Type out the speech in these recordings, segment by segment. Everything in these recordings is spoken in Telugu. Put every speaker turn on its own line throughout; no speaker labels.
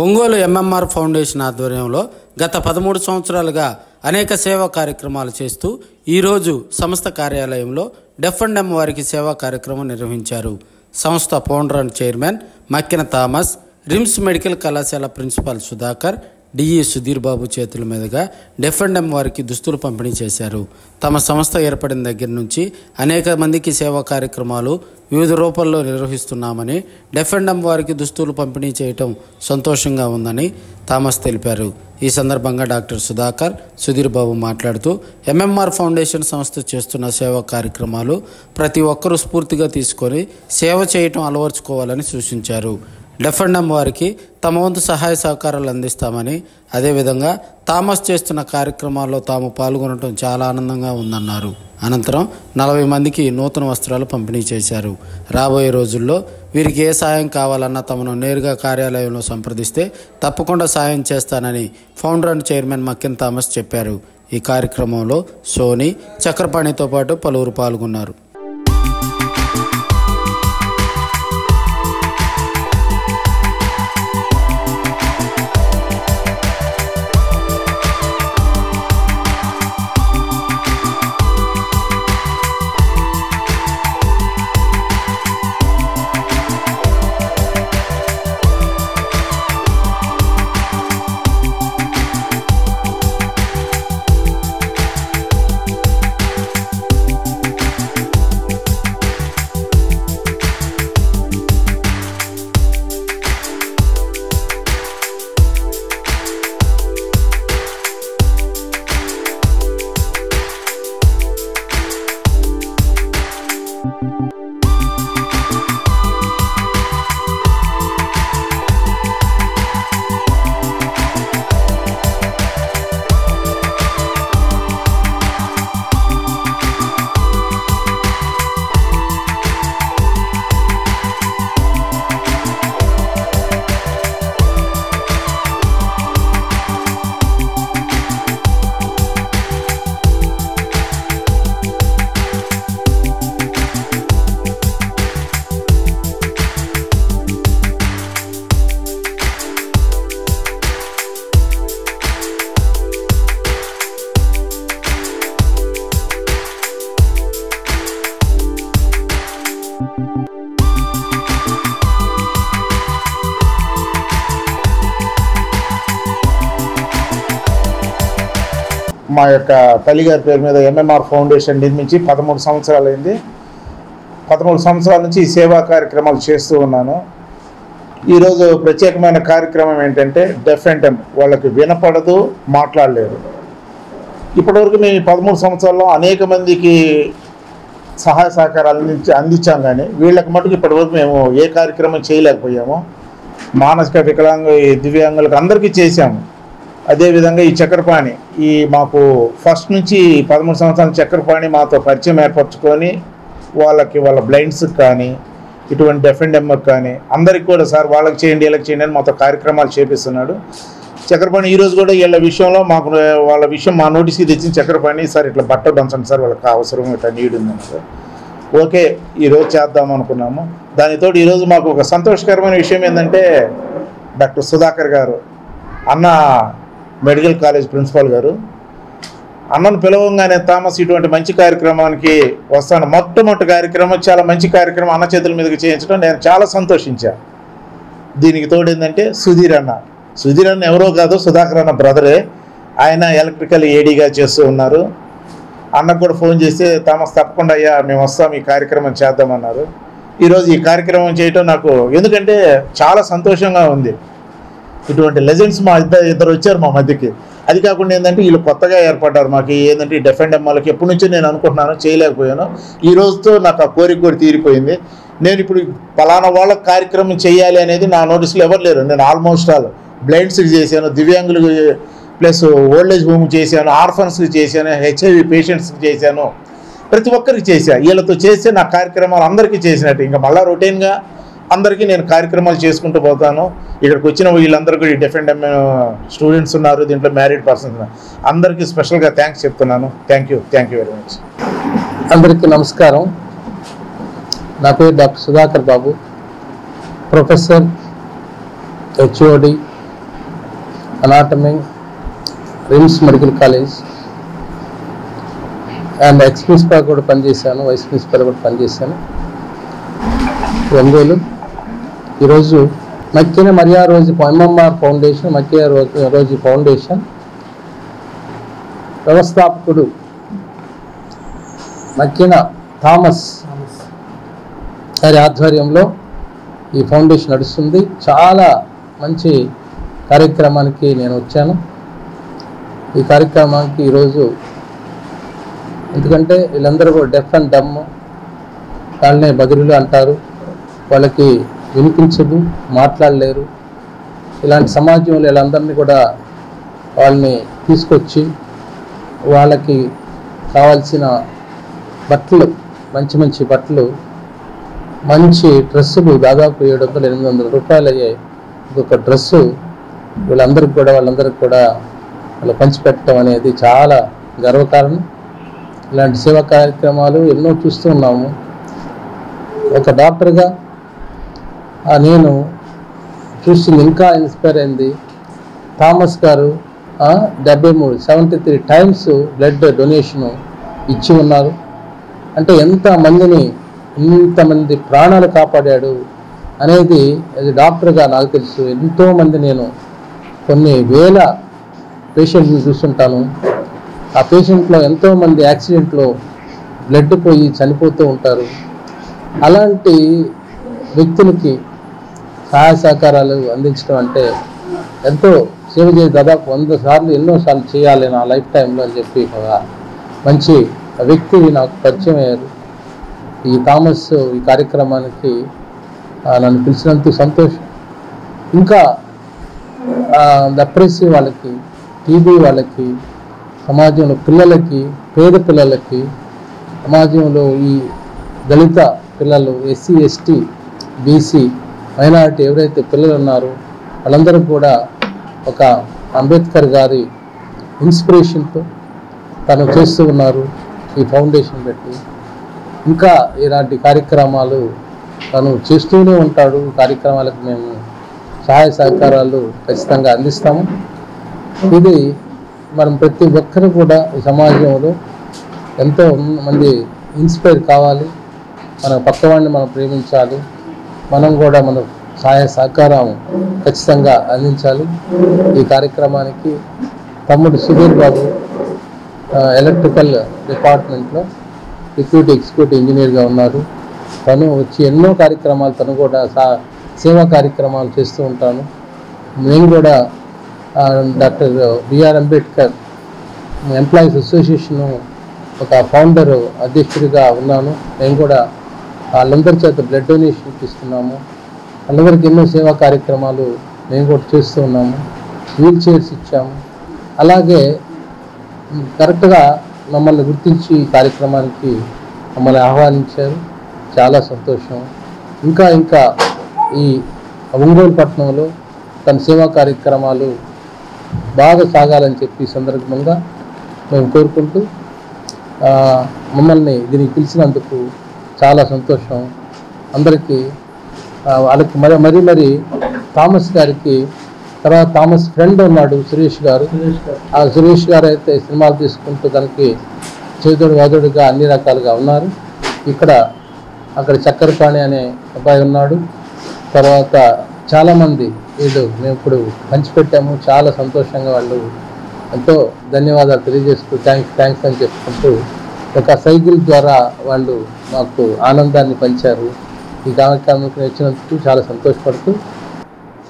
ఒంగోలు ఎంఎంఆర్ ఫౌండేషన్ ఆధ్వర్యంలో గత 13 సంవత్సరాలుగా అనేక సేవా కార్యక్రమాలు చేస్తూ ఈరోజు సంస్థ కార్యాలయంలో డెఫ్ అండ్ డమ్ వారికి సేవా కార్యక్రమం నిర్వహించారు. సంస్థ founder and chairman Makkina Thomas, RIMS medical కళాశాల ప్రిన్సిపాల్ సుధాకర్, డిఈ సుధీర్ బాబు చేతుల మీదుగా డెఫ్ అండ్ డమ్ వారికి దుస్తులు పంపిణీ చేశారు. తమ సంస్థ ఏర్పడిన దగ్గర నుంచి అనేక మందికి సేవా కార్యక్రమాలు వివిధ రూపాల్లో నిర్వహిస్తున్నామని, డెఫ్ అండ్ డమ్ వారికి దుస్తులు పంపిణీ చేయటం సంతోషంగా ఉందని థామస్ తెలిపారు. ఈ సందర్భంగా డాక్టర్ సుధాకర్, సుధీర్ బాబు మాట్లాడుతూ ఎంఎంఆర్ ఫౌండేషన్ సంస్థ చేస్తున్న సేవా కార్యక్రమాలు ప్రతి ఒక్కరూ స్ఫూర్తిగా తీసుకొని సేవ చేయటం అలవర్చుకోవాలని సూచించారు. డెఫ్ అండ్ డమ్ వారికి తమ వంతు సహాయ సహకారాలు అందిస్తామని, అదేవిధంగా థామస్ చేస్తున్న కార్యక్రమాల్లో తాము పాల్గొనడం చాలా ఆనందంగా ఉందన్నారు. అనంతరం 40 మందికి నూతన వస్త్రాలు పంపిణీ చేశారు. రాబోయే రోజుల్లో వీరికి ఏ సాయం కావాలన్నా తమను నేరుగా కార్యాలయంలో సంప్రదిస్తే తప్పకుండా సాయం చేస్తానని founder and chairman Makkina Thomas చెప్పారు. ఈ కార్యక్రమంలో సోని, చక్రపాణితో పాటు పలువురు పాల్గొన్నారు.
మా యొక్క తల్లిగారి పేరు మీద ఎంఎంఆర్ ఫౌండేషన్ నిర్మించి 13 సంవత్సరాలైంది. 13 సంవత్సరాల నుంచి ఈ సేవా కార్యక్రమాలు చేస్తూ ఉన్నాను. ఈరోజు ప్రత్యేకమైన కార్యక్రమం ఏంటంటే డెఫ్ అండ్ డమ్, వాళ్ళకి వినపడదు, మాట్లాడలేరు. ఇప్పటివరకు మేము 13 సంవత్సరాల్లో అనేక మందికి సహాయ సహకారాలు అందించాం, కానీ వీళ్ళకి మటుకు ఇప్పటివరకు మేము ఏ కార్యక్రమం చేయలేకపోయాము. మానసిక దివ్యాంగులకు అందరికీ చేశాము. అదేవిధంగా ఈ చక్రపాణి, ఈ మాకు ఫస్ట్ నుంచి 13 సంవత్సరాల చక్రపాణి మాతో పరిచయం ఏర్పరచుకొని వాళ్ళ బ్లైండ్స్కి కానీ ఇటువంటి డెఫ్ అండ్ డమ్కి కానీ అందరికి కూడా సార్ వాళ్ళకి చేయండి వీళ్ళకి చేయండి అని మాతో కార్యక్రమాలు చేపిస్తున్నాడు. చక్రపాణి ఈరోజు కూడా వీళ్ళ విషయంలో వాళ్ళ విషయం మా నోటీస్కి తెచ్చిన చక్రపాణి, సార్ ఇట్లా బట్ట దంచండి సార్, వాళ్ళకి అవసరం ఇట్లా నీడ్ ఉందని సార్. ఓకే, ఈరోజు చేద్దాం అనుకున్నాము. దానితో ఈరోజు మాకు ఒక సంతోషకరమైన విషయం ఏంటంటే డాక్టర్ సుధాకర్ గారు, అన్న మెడికల్ కాలేజ్ ప్రిన్సిపాల్ గారు, అన్నను పిలవంగానే థామస్ ఇటువంటి మంచి కార్యక్రమానికి వస్తాను, మొట్టమొదటి కార్యక్రమం చాలా మంచి కార్యక్రమం అన్న చేతుల మీదకి చేయించడం నేను చాలా సంతోషించాను. దీనికి తోడు ఏంటంటే సుధీర్ అన్న ఎవరో కాదు, సుధాకర్ అన్న బ్రదరే. ఆయన ఎలక్ట్రికల్ ఏడీగా చేస్తూ ఉన్నారు. అన్నకు కూడా ఫోన్ చేస్తే థామస్ తప్పకుండా అయ్యా మేము వస్తాం, ఈ కార్యక్రమం చేద్దామన్నారు. ఈరోజు ఈ కార్యక్రమం చేయటం నాకు ఎందుకంటే చాలా సంతోషంగా ఉంది. ఇటువంటి లెజెండ్స్ మా ఇద్దరు వచ్చారు మా మధ్యకి. అది కాకుండా ఏంటంటే వీళ్ళు కొత్తగా ఏర్పడ్డారు. మాకు ఏంటంటే ఈ డెఫ్ అండ్ డమ్ వాళ్ళకి ఎప్పటి నుంచో నేను అనుకుంటున్నాను, చేయలేకపోయాను. ఈ రోజుతో నాకు ఆ కోరిక కూడా తీరిపోయింది. నేను ఇప్పుడు పలానా వాళ్ళకి కార్యక్రమం చేయాలి అనేది నా నోటీసులో ఎవరు లేరు. నేను ఆల్మోస్ట్ ఆల్ బ్లైండ్స్కి చేశాను, దివ్యాంగులకు ప్లస్ ఓల్డ్ ఏజ్ హోమ్కి చేశాను, ఆర్ఫన్స్కి చేశాను, హెచ్ఐవి పేషెంట్స్కి చేశాను, ప్రతి ఒక్కరికి చేశాను. వీళ్ళతో చేస్తే నా కార్యక్రమాలు అందరికీ చేసినట్టు. ఇంకా మళ్ళీ రొటీన్గా అందరికీ నేను కార్యక్రమాలు చేసుకుంటూ పోతాను. ఇక్కడికి వచ్చిన వీళ్ళందరూ కూడా డెఫ్ అండ్ డమ్ స్టూడెంట్స్ ఉన్నారు, దీంట్లో మ్యారీడ్ పర్సన్స్ ఉన్నారు. అందరికీ స్పెషల్గా థ్యాంక్స్ చెప్తున్నాను. Thank you very much.
అందరికీ నమస్కారం. నా పేరు doctor Sudhakar Babu, professor, HOD, anatomy, RIMS medical college and X principal కూడా పనిచేశాను, వైస్ ప్రిన్సిపాల్ కూడా పనిచేశాను ఒంగోలు. ఈరోజు మక్కిన మరియా రోజు ఎంఎంఆర్ ఫౌండేషన్, మక్కిన రోజు ఫౌండేషన్ వ్యవస్థాపకుడు మక్కిన థామస్ గారి ఆధ్వర్యంలో ఈ ఫౌండేషన్ నడుస్తుంది. చాలా మంచి కార్యక్రమానికి నేను వచ్చాను. ఈ కార్యక్రమానికి ఈరోజు ఎందుకంటే వీళ్ళందరూ కూడా డెఫ్ అండ్ డమ్, వాళ్ళనే బదిలీలు అంటారు, వాళ్ళకి వినిపించదు, మాట్లాడలేరు. ఇలాంటి సమాజంలో వీళ్ళందరినీ కూడా వాళ్ళని తీసుకొచ్చి వాళ్ళకి కావాల్సిన బట్టలు, మంచి మంచి బట్టలు, మంచి డ్రెస్సులు దాదాపు 700-800 రూపాయలు అయ్యాయి ఒక్కొక్క డ్రెస్సు వాళ్ళందరికీ కూడా వాళ్ళు పంచిపెట్టడం అనేది చాలా గర్వకారణం. ఇలాంటి సేవా కార్యక్రమాలు ఎన్నో చూస్తూ ఉన్నాము. ఒక డాక్టర్గా నేను చూసింది, ఇంకా ఇన్స్పైర్ అయింది. థామస్ గారు 73 టైమ్స్ బ్లడ్ డొనేషను ఇచ్చి ఉన్నారు. అంటే ఇంతమంది ప్రాణాలు కాపాడాడు అనేది అది డాక్టర్గా నాకు తెలుసు. ఎంతోమంది, నేను కొన్ని వేల పేషెంట్ని చూస్తుంటాను. ఆ పేషెంట్లో ఎంతోమంది యాక్సిడెంట్లో బ్లడ్ పోయి చనిపోతూ ఉంటారు. అలాంటి వ్యక్తులకి సహాయ సహకారాలు అందించడం అంటే ఎంతో సేవ చేసి దాదాపు 100 సార్లు ఎన్నోసార్లు చేయాలి నా లైఫ్ టైంలో అని చెప్పి ఒక మంచి వ్యక్తి నాకు పరిచయం అయ్యారు. ఈ థామస్ ఈ కార్యక్రమానికి నన్ను పిలిచినందుకు సంతోషం. ఇంకా డెప్రెసివ్ వాళ్ళకి, టీబీ వాళ్ళకి, సమాజంలో పిల్లలకి, పేద పిల్లలకి, సమాజంలో ఈ దళిత పిల్లలు, ఎస్సీ, ఎస్టీ, బీసీ, మైనారిటీ ఎవరైతే పిల్లలు ఉన్నారో వాళ్ళందరూ కూడా ఒక అంబేద్కర్ గారి ఇన్స్పిరేషన్తో తను చేస్తూ ఉన్నారు ఈ ఫౌండేషన్ పెట్టి. ఇంకా ఇలాంటి కార్యక్రమాలు తను చేస్తూనే ఉంటాడు. కార్యక్రమాలకు మేము సహాయ సహకారాలు ఖచ్చితంగా అందిస్తాము. ఇది మనం ప్రతి ఒక్కరు కూడా ఈ సమాజంలో ఎంతో మంది ఇన్స్పైర్ కావాలి. మన పక్కవాడిని మనం ప్రేమించాలి. మనం కూడా మన సహాయ సహకారం ఖచ్చితంగా అందించాలి. ఈ కార్యక్రమానికి తమ్ముడు సుధీర్ బాబు ఎలక్ట్రికల్ డిపార్ట్మెంట్లో డిప్యూటీ ఎగ్జిక్యూటివ్ ఇంజనీర్గా ఉన్నారు. తను వచ్చి ఎన్నో కార్యక్రమాలు, తను కూడా సేవా కార్యక్రమాలు చేస్తూ ఉంటాను. నేను కూడా doctor BR Ambedkar employees association ఒక ఫౌండర్ అధ్యక్షుడిగా ఉన్నాను. నేను కూడా వాళ్ళందరి చేత బ్లడ్ డొనేషన్ ఇస్తున్నాము. వాళ్ళందరికీ ఎన్నో సేవా కార్యక్రమాలు మేము కూడా చేస్తూ ఉన్నాము. వీల్ చైర్స్ ఇచ్చాము. అలాగే కరెక్ట్గా మమ్మల్ని గుర్తించి ఈ కార్యక్రమానికి మమ్మల్ని ఆహ్వానించారు. చాలా సంతోషం. ఇంకా ఈ ఒంగోలు పట్టణంలో తన సేవా కార్యక్రమాలు బాగా సాగాలని చెప్పి సందర్భంగా మేము కోరుకుంటూ మమ్మల్ని దీనికి పిలిచినందుకు చాలా సంతోషం. అందరికీ వాళ్ళకి మరి థామస్ గారికి, తర్వాత థామస్ ఫ్రెండ్ ఉన్నాడు సురేష్ గారు. ఆ సురేష్ గారు అయితే సినిమాలు తీసుకుంటూ తనకి చేదోడు వాదోడుగా అన్ని రకాలుగా ఉన్నారు. అక్కడ చక్కెరపాణి అనే అబ్బాయి ఉన్నాడు. తర్వాత చాలామంది వీళ్ళు మేము ఇప్పుడు పంచిపెట్టాము. చాలా సంతోషంగా వాళ్ళు ఎంతో ధన్యవాదాలు తెలియజేస్తూ థ్యాంక్స్ అని చెప్పుకుంటూ ఒక సైకిల్ ద్వారా వాళ్ళు మాకు ఆనందాన్ని పంచారు. ఈ కార్యక్రమానికి వచ్చినందుకు చాలా సంతోషపడుతూ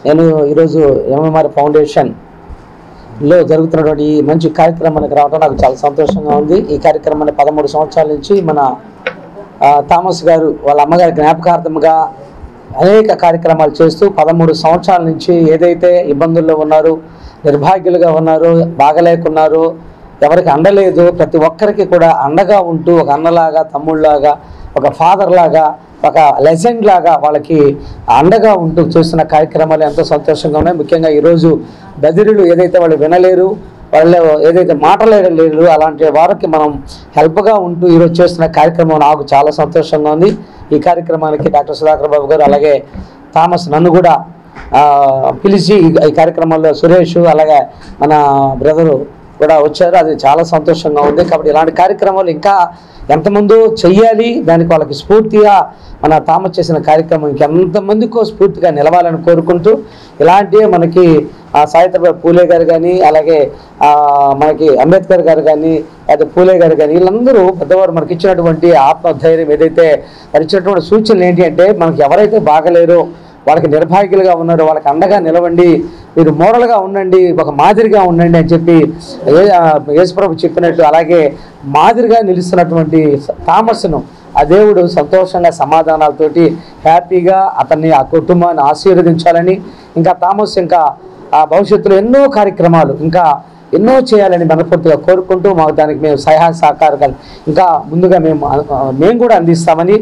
నేను ఈరోజు ఎంఎంఆర్ ఫౌండేషన్లో జరుగుతున్నటువంటి ఈ మంచి కార్యక్రమానికి రావడం నాకు చాలా సంతోషంగా ఉంది. ఈ కార్యక్రమాన్ని 13 సంవత్సరాల నుంచి మన థామస్ గారు వాళ్ళ అమ్మగారి జ్ఞాపకార్థంగా అనేక కార్యక్రమాలు చేస్తూ 13 సంవత్సరాల నుంచి ఏదైతే ఇబ్బందుల్లో ఉన్నారో, నిర్భాగ్యులుగా ఉన్నారో, బాగలేకున్నారో, ఎవరికి అండలేదు, ప్రతి ఒక్కరికి కూడా అండగా ఉంటూ ఒక అన్నలాగా, తమ్ముళ్ళలాగా, ఒక ఫాదర్ లాగా, ఒక లెజెండ్ లాగా వాళ్ళకి అండగా ఉంటూ చేస్తున్న కార్యక్రమాలు ఎంతో సంతోషంగా ఉన్నాయి. ముఖ్యంగా ఈరోజు బదిలీలు ఏదైతే వాళ్ళు వినలేరు, వాళ్ళు ఏదైతే మాట్లాడలేరు, అలాంటి వారికి మనం హెల్ప్గా ఉంటూ ఈరోజు చేస్తున్న కార్యక్రమం నాకు చాలా సంతోషంగా ఉంది. ఈ కార్యక్రమానికి డాక్టర్ సుధాకర్ బాబు గారు అలాగే థామస్ నన్ను కూడా పిలిచి ఈ కార్యక్రమంలో సురేష్ అలాగే మన బ్రదరు కూడా వచ్చారు. అది చాలా సంతోషంగా ఉంది. కాబట్టి ఇలాంటి కార్యక్రమాలు ఇంకా ఎంతమందో చెయ్యాలి, దానికి వాళ్ళకి స్ఫూర్తిగా మన థామస్ చేసిన కార్యక్రమం ఇంకెంతమందికో స్ఫూర్తిగా నిలవాలని కోరుకుంటూ, ఇలాంటివి మనకి సావిత్రిబాయి పూలే గారు కానీ, అలాగే మనకి అంబేద్కర్ గారు కానీ, లేదా పూలే గారు కానీ, వీళ్ళందరూ పెద్దవారు మనకి ఇచ్చినటువంటి ఆత్మధైర్యం ఏదైతే వారు ఇచ్చినటువంటి సూచనలు ఏంటి అంటే, మనకి ఎవరైతే బాగలేరో, వాళ్ళకి నిర్భాగ్యులుగా ఉన్నారో వాళ్ళకి అండగా నిలవండి, మీరు మోడల్గా ఉండండి, ఒక మాదిరిగా ఉండండి అని చెప్పి యేసుప్రభు చెప్పినట్టు అలాగే మాదిరిగా నిలుస్తున్నటువంటి థామస్ను ఆ దేవుడు సంతోషంగా సమాధానాలతోటి హ్యాపీగా అతన్ని ఆ కుటుంబాన్ని ఆశీర్వదించాలని, ఇంకా థామస్ ఇంకా ఆ భవిష్యత్తులో ఎన్నో కార్యక్రమాలు ఇంకా ఎన్నో చేయాలని మనస్ఫూర్తిగా కోరుకుంటూ, మాకు దానికి మేము సహాయ సహకారాలు ఇంకా ముందుగా మేము కూడా అందిస్తామని